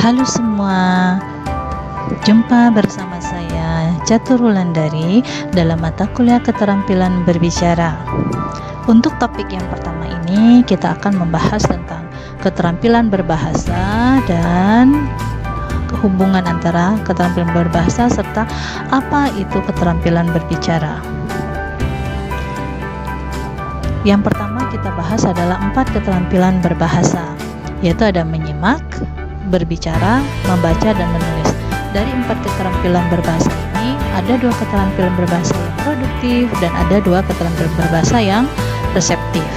Halo semua, jumpa bersama saya Catur Wulandari dalam mata kuliah keterampilan berbicara. Untuk topik yang pertama ini kita akan membahas tentang keterampilan berbahasa dan hubungan antara keterampilan berbahasa serta apa itu keterampilan berbicara. Yang pertama kita bahas adalah 4 keterampilan berbahasa, yaitu ada menyimak, berbicara, membaca, dan menulis. Dari 4 keterampilan berbahasa ini, ada 2 keterampilan berbahasa yang produktif dan ada 2 keterampilan berbahasa yang reseptif.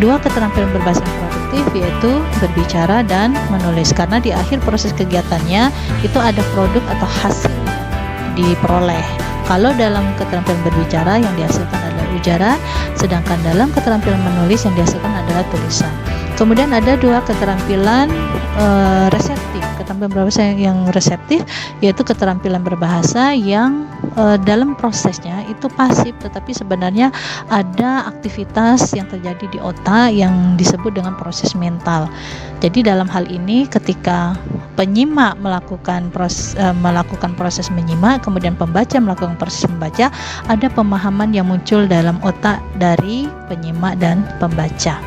2 keterampilan berbahasa yang produktif yaitu berbicara dan menulis, karena di akhir proses kegiatannya itu ada produk atau hasil yang diperoleh. Kalau dalam keterampilan berbicara yang dihasilkan adalah ujaran, sedangkan dalam keterampilan menulis yang dihasilkan adalah tulisan. Kemudian ada 2 keterampilan reseptif. Keterampilan berbahasa yang reseptif yaitu keterampilan berbahasa yang dalam prosesnya itu pasif, tetapi sebenarnya ada aktivitas yang terjadi di otak yang disebut dengan proses mental. Jadi dalam hal ini ketika penyimak melakukan proses menyimak, kemudian pembaca melakukan proses membaca, ada pemahaman yang muncul dalam otak dari penyimak dan pembaca.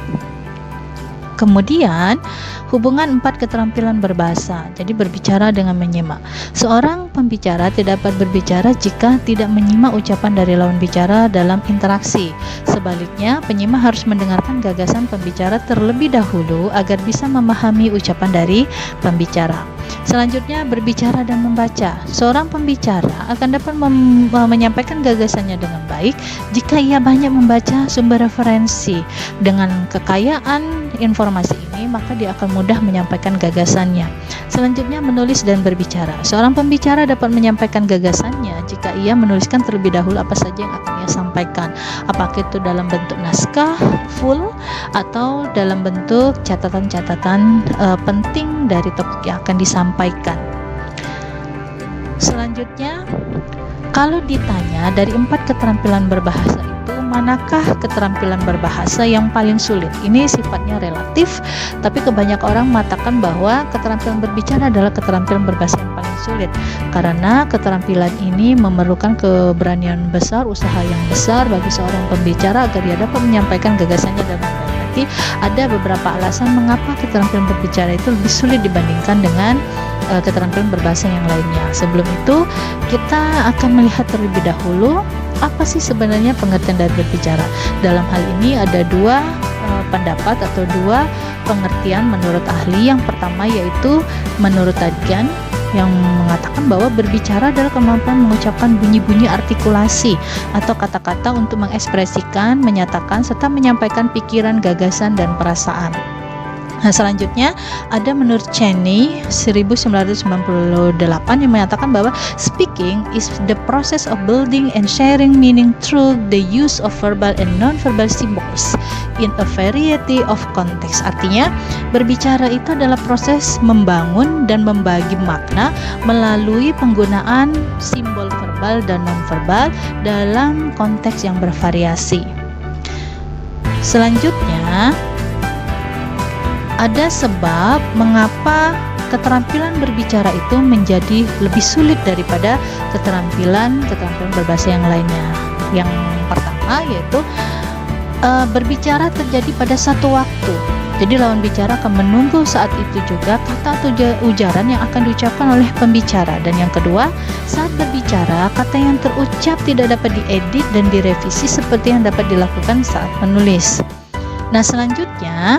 Kemudian hubungan 4 keterampilan berbahasa, jadi berbicara dengan menyimak. Seorang pembicara tidak dapat berbicara jika tidak menyimak ucapan dari lawan bicara dalam interaksi. Sebaliknya, penyimak harus mendengarkan gagasan pembicara terlebih dahulu agar bisa memahami ucapan dari pembicara. Selanjutnya, berbicara dan membaca. Seorang pembicara akan dapat menyampaikan gagasannya dengan baik jika ia banyak membaca sumber referensi. Dengan kekayaan informasi ini, maka dia akan mudah menyampaikan gagasannya. Selanjutnya, menulis dan berbicara. Seorang pembicara dapat menyampaikan gagasannya jika ia menuliskan terlebih dahulu apa saja yang akan ia sampaikan, apakah itu dalam bentuk naskah full atau dalam bentuk catatan-catatan penting dari topik yang akan disampaikan. Selanjutnya, kalau ditanya dari 4 keterampilan berbahasa itu, manakah keterampilan berbahasa yang paling sulit? Ini sifatnya relatif, tapi kebanyakan orang mengatakan bahwa keterampilan berbicara adalah keterampilan berbahasa yang paling sulit, karena keterampilan ini memerlukan keberanian besar, usaha yang besar bagi seorang pembicara agar dia dapat menyampaikan gagasannya dengan baik. Ada beberapa alasan mengapa keterampilan berbicara itu lebih sulit dibandingkan dengan keterampilan berbahasa yang lainnya. Sebelum itu, kita akan melihat terlebih dahulu apa sih sebenarnya pengertian dari berbicara. Dalam hal ini ada 2 pendapat atau 2 pengertian menurut ahli. Yang pertama yaitu menurut Tadgan, yang mengatakan bahwa berbicara adalah kemampuan mengucapkan bunyi-bunyi artikulasi atau kata-kata untuk mengekspresikan, menyatakan, serta menyampaikan pikiran, gagasan, dan perasaan. Nah, selanjutnya ada menurut Cheney 1998 yang menyatakan bahwa speaking is the process of building and sharing meaning through the use of verbal and non-verbal symbols in a variety of context. Artinya, berbicara itu adalah proses membangun dan membagi makna melalui penggunaan simbol verbal dan non-verbal dalam konteks yang bervariasi. Selanjutnya, ada sebab mengapa keterampilan berbicara itu menjadi lebih sulit daripada keterampilan berbahasa yang lainnya. Yang pertama yaitu berbicara terjadi pada satu waktu. Jadi lawan bicara akan menunggu saat itu juga kata atau ujaran yang akan diucapkan oleh pembicara. Dan yang kedua, saat berbicara, kata yang terucap tidak dapat diedit dan direvisi seperti yang dapat dilakukan saat menulis. Nah, selanjutnya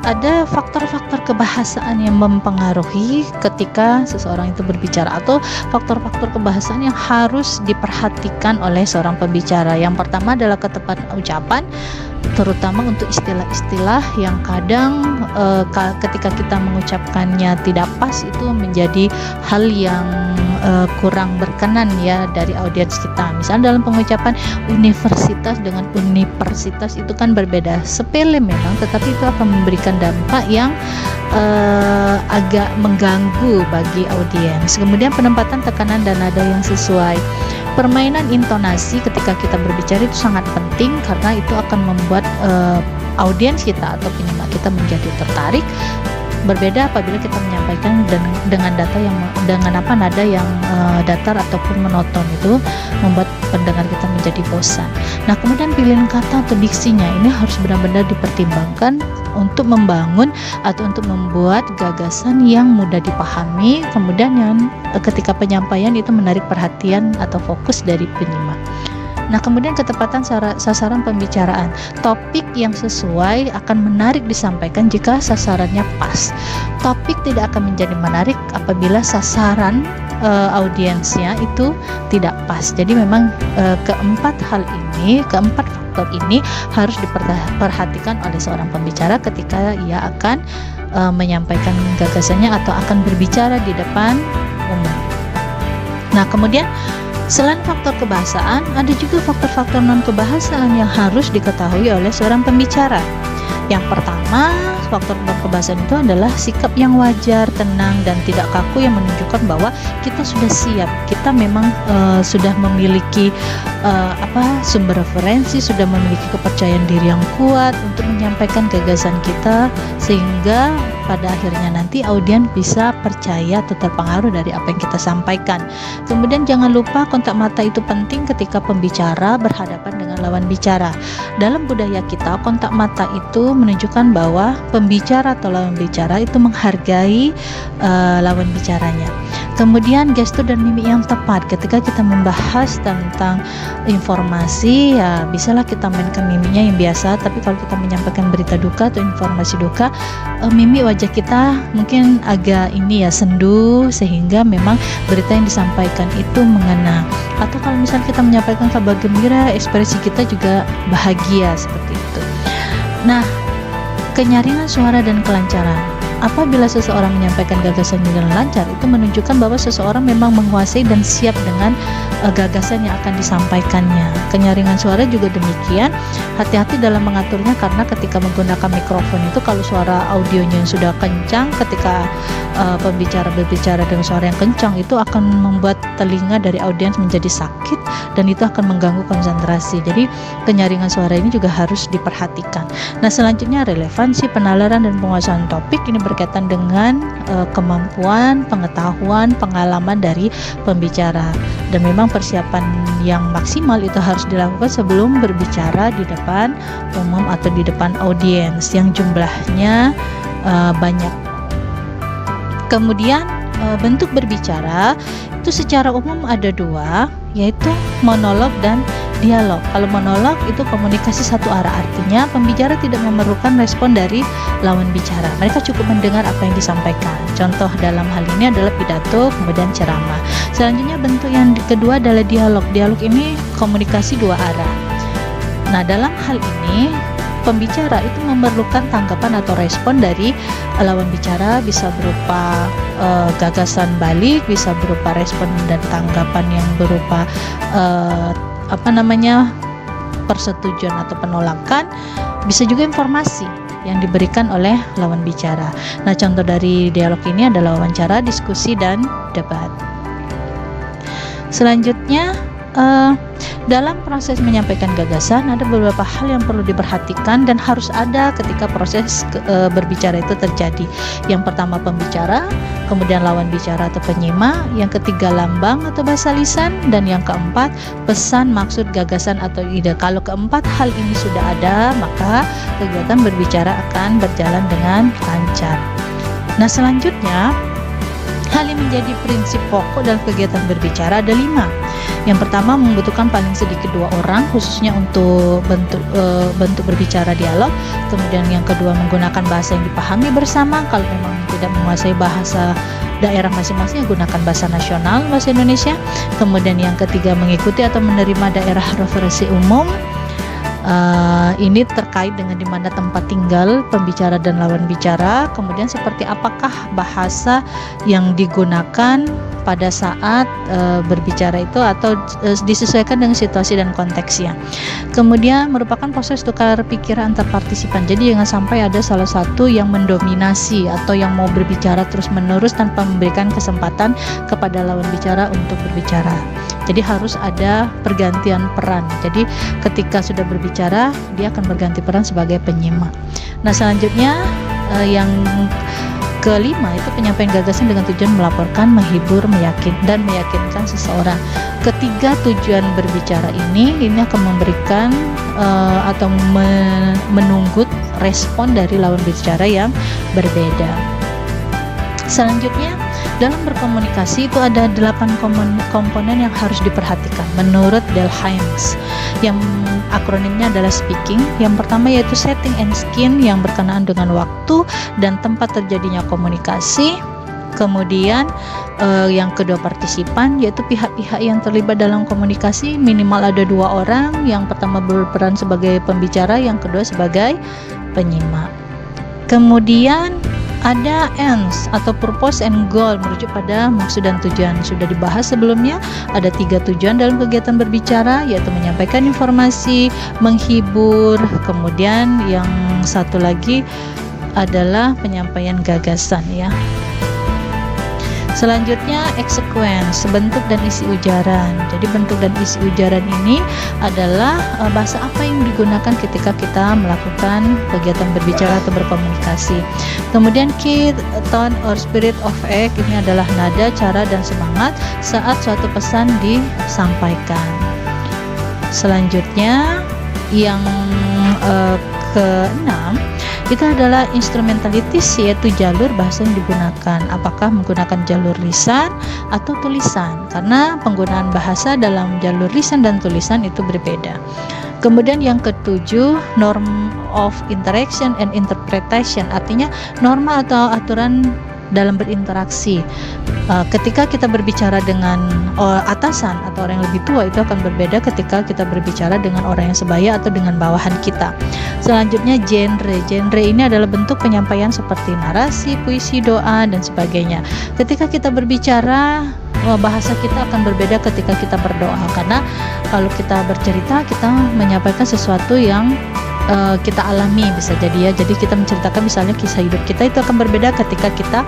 ada faktor-faktor kebahasaan yang mempengaruhi ketika seseorang itu berbicara, atau faktor-faktor kebahasaan yang harus diperhatikan oleh seorang pembicara. Yang pertama adalah ketepatan ucapan, terutama untuk istilah-istilah yang kadang ketika kita mengucapkannya tidak pas itu menjadi hal yang kurang berkenan ya dari audiens kita. Misalnya dalam pengucapan universitas dengan universitas itu kan berbeda, sepele memang, tetapi itu akan memberikan dampak yang agak mengganggu bagi audiens. Kemudian penempatan tekanan dan nada yang sesuai. Permainan intonasi ketika kita berbicara itu sangat penting karena itu akan membuat audiens kita atau penyimak kita menjadi tertarik Berbeda apabila kita menyampaikan dengan nada yang datar ataupun monoton, itu membuat pendengar kita menjadi bosan. Nah, kemudian pilihan kata atau diksinya ini harus benar-benar dipertimbangkan untuk membangun atau untuk membuat gagasan yang mudah dipahami, kemudian yang ketika penyampaian itu menarik perhatian atau fokus dari penyimak. Nah, kemudian ketepatan sasaran pembicaraan. Topik yang sesuai akan menarik disampaikan jika sasarannya pas. Topik tidak akan menjadi menarik apabila sasaran audiensnya itu tidak pas. Jadi memang keempat faktor ini harus diperhatikan oleh seorang pembicara ketika ia akan menyampaikan gagasannya atau akan berbicara di depan umum. Nah, kemudian selain faktor kebahasaan, ada juga faktor-faktor non-kebahasaan yang harus diketahui oleh seorang pembicara. Yang pertama, faktor non-kebahasaan itu adalah sikap yang wajar, tenang, dan tidak kaku yang menunjukkan bahwa kita sudah siap. Kita memang sudah memiliki sumber referensi, sudah memiliki kepercayaan diri yang kuat untuk menyampaikan gagasan kita, sehingga pada akhirnya nanti audiens bisa percaya atau terpengaruh dari apa yang kita sampaikan. Kemudian jangan lupa kontak mata itu penting ketika pembicara berhadapan dengan lawan bicara. Dalam budaya kita, kontak mata itu menunjukkan bahwa pembicara atau lawan bicara itu menghargai lawan bicaranya. Kemudian gestur dan mimik yang tepat ketika kita membahas tentang informasi, ya bisalah kita mainkan mimiknya yang biasa, tapi kalau kita menyampaikan berita duka atau informasi duka, mimik wajah kita mungkin agak sendu, sehingga memang berita yang disampaikan itu mengena. Atau kalau misalnya kita menyampaikan kabar gembira, ekspresi kita juga bahagia seperti itu. Nah, kenyaringan suara dan kelancaran. Apabila seseorang menyampaikan gagasannya dengan lancar, itu menunjukkan bahwa seseorang memang menguasai dan siap dengan gagasan yang akan disampaikannya. Kenyaringan suara juga demikian, hati-hati dalam mengaturnya, karena ketika menggunakan mikrofon itu kalau suara audionya yang sudah kencang, ketika pembicara berbicara dengan suara yang kencang, itu akan membuat telinga dari audiens menjadi sakit dan itu akan mengganggu konsentrasi. Jadi kenyaringan suara ini juga harus diperhatikan. Nah, selanjutnya relevansi, penalaran, dan penguasaan topik ini berkaitan dengan kemampuan, pengetahuan, pengalaman dari pembicara, dan memang persiapan yang maksimal itu harus dilakukan sebelum berbicara di depan umum atau di depan audiens yang jumlahnya banyak. Kemudian bentuk berbicara itu secara umum ada dua, yaitu monolog dan dialog. Kalau monolog itu komunikasi satu arah, artinya pembicara tidak memerlukan respon dari lawan bicara. Mereka cukup mendengar apa yang disampaikan. Contoh dalam hal ini adalah pidato, kemudian ceramah. Selanjutnya bentuk yang kedua adalah dialog. Dialog ini komunikasi dua arah. Nah, dalam hal ini pembicara itu memerlukan tanggapan atau respon dari lawan bicara, bisa berupa gagasan balik, bisa berupa respon dan tanggapan yang berupa persetujuan atau penolakan, bisa juga informasi yang diberikan oleh lawan bicara. Nah, contoh dari dialog ini adalah wawancara, diskusi, dan debat. Selanjutnya, dalam proses menyampaikan gagasan ada beberapa hal yang perlu diperhatikan dan harus ada ketika proses berbicara itu terjadi. Yang pertama pembicara, kemudian lawan bicara atau penyimak, yang ketiga lambang atau bahasa lisan, dan yang keempat pesan, maksud, gagasan atau ide. Kalau keempat hal ini sudah ada, maka kegiatan berbicara akan berjalan dengan lancar. Nah, selanjutnya hal yang menjadi prinsip pokok dalam kegiatan berbicara ada 5. Yang pertama, membutuhkan paling sedikit 2 orang khususnya untuk bentuk berbicara dialog. Kemudian yang kedua, menggunakan bahasa yang dipahami bersama. Kalau memang tidak menguasai bahasa daerah masing-masing, gunakan bahasa nasional, bahasa Indonesia. Kemudian yang ketiga, mengikuti atau menerima daerah referensi umum. Ini terkait dengan di mana tempat tinggal pembicara dan lawan bicara, kemudian seperti apakah bahasa yang digunakan pada saat berbicara itu, atau disesuaikan dengan situasi dan konteksnya. Kemudian merupakan proses tukar pikiran antar partisipan. Jadi jangan sampai ada salah satu yang mendominasi atau yang mau berbicara terus-menerus tanpa memberikan kesempatan kepada lawan bicara untuk berbicara. Jadi harus ada pergantian peran. Jadi ketika sudah berbicara, dia akan berganti peran sebagai penyimak. Nah, selanjutnya yang kelima itu penyampaian gagasan dengan tujuan melaporkan, menghibur, meyakinkan seseorang. Ketiga tujuan berbicara ini akan memberikan atau menunggu respon dari lawan bicara yang berbeda. Selanjutnya, dalam berkomunikasi itu ada 8 komponen yang harus diperhatikan menurut Delhaims, yang akronimnya adalah speaking. Yang pertama yaitu setting and skin, yang berkenaan dengan waktu dan tempat terjadinya komunikasi. Kemudian yang kedua partisipan, yaitu pihak-pihak yang terlibat dalam komunikasi, minimal ada 2 orang. Yang pertama berperan sebagai pembicara, yang kedua sebagai penyimak. Kemudian ada ends atau purpose and goal, merujuk pada maksud dan tujuan. Sudah dibahas sebelumnya, ada 3 tujuan dalam kegiatan berbicara, yaitu menyampaikan informasi, menghibur, kemudian yang satu lagi adalah penyampaian gagasan ya. Selanjutnya exequence, bentuk dan isi ujaran. Jadi bentuk dan isi ujaran ini adalah bahasa apa yang digunakan ketika kita melakukan kegiatan berbicara atau berkomunikasi. Kemudian key, tone or spirit of act, ini adalah nada, cara dan semangat saat suatu pesan disampaikan. Selanjutnya yang keenam itu adalah instrumentalities, yaitu jalur bahasa yang digunakan. Apakah menggunakan jalur lisan atau tulisan? Karena penggunaan bahasa dalam jalur lisan dan tulisan itu berbeda. Kemudian yang ketujuh, norm of interaction and interpretation, artinya norma atau aturan dalam berinteraksi. Ketika kita berbicara dengan atasan atau orang yang lebih tua, itu akan berbeda ketika kita berbicara dengan orang yang sebaya atau dengan bawahan kita. Selanjutnya genre. Genre ini adalah bentuk penyampaian seperti narasi, puisi, doa, dan sebagainya. Ketika kita berbicara, bahasa kita akan berbeda ketika kita berdoa, karena kalau kita bercerita, kita menyampaikan sesuatu yang kita alami, bisa jadi ya. Jadi kita menceritakan misalnya kisah hidup kita, itu akan berbeda ketika kita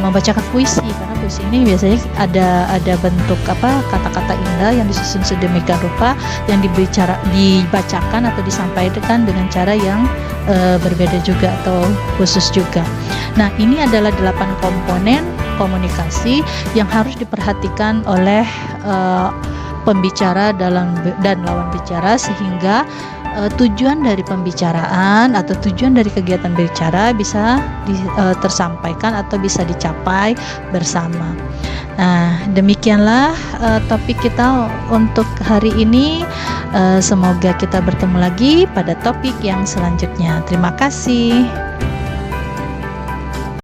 membacakan puisi, karena puisi ini biasanya ada bentuk kata-kata indah yang disusun sedemikian rupa, yang dibacakan atau disampaikan dengan cara yang berbeda juga atau khusus juga. Nah, ini adalah 8 komponen komunikasi yang harus diperhatikan oleh pembicara dan lawan bicara, sehingga tujuan dari pembicaraan atau tujuan dari kegiatan berbicara bisa tersampaikan atau bisa dicapai bersama. Nah, demikianlah topik kita untuk hari ini. Semoga kita bertemu lagi pada topik yang selanjutnya. Terima kasih.